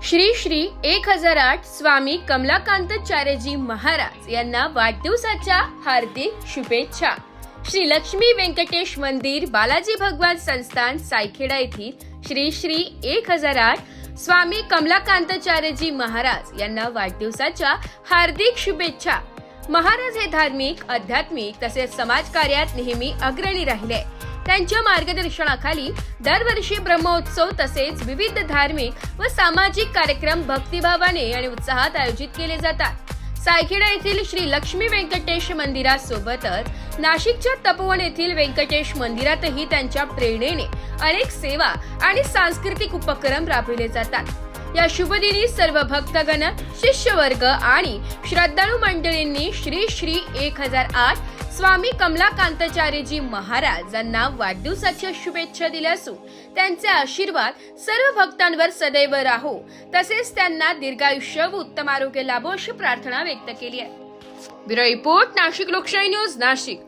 श्री श्री 1008 स्वामी कमलाकांताचार्यजी महाराज यांना वाढदिवसाच्या हार्दिक शुभेच्छा। श्री लक्ष्मी व्यंकटेश मंदिर बालाजी भगवान संस्थान सायखेडा येथील श्री श्री 1008 स्वामी कमलाकांताचार्यजी महाराज यांना वाढदिवसाच्या हार्दिक शुभेच्छा। महाराज हे धार्मिक, आध्यात्मिक तसेच समाजकार्यात नेहमी अग्रणी राहिले। त्यांच्या मार्गदर्शनाखाली दरवर्षी ब्रह्मोत्सव तसेच विविध धार्मिक व सामाजिक कार्यक्रम भक्तिभावाने आणि उत्साहात आयोजित केले जातात। सायखेडा येथील श्री लक्ष्मी व्यंकटेश मंदिरासोबतच नाशिकच्या तपोवन येथील व्यंकटेश मंदिरातही त्यांच्या प्रेरणेने अनेक सेवा आणि सांस्कृतिक उपक्रम राबविले जातात। या शुभदिनी सर्व भक्तगण, शिष्यवर्ग आणि श्रद्धाळू मंडळींनी श्री श्री 1008 स्वामी कमलाकांताचार्यजी महाराजांना वाढदिवसाच्या शुभेच्छा दिल्या असून त्यांचे आशीर्वाद सर्व भक्तांवर सदैव राहो तसेच त्यांना दीर्घायुष्य व उत्तम आरोग्य लाभो अशी प्रार्थना व्यक्त केली आहे। ब्युरो रिपोर्ट, नाशिक लोकशाही न्यूज, नाशिक।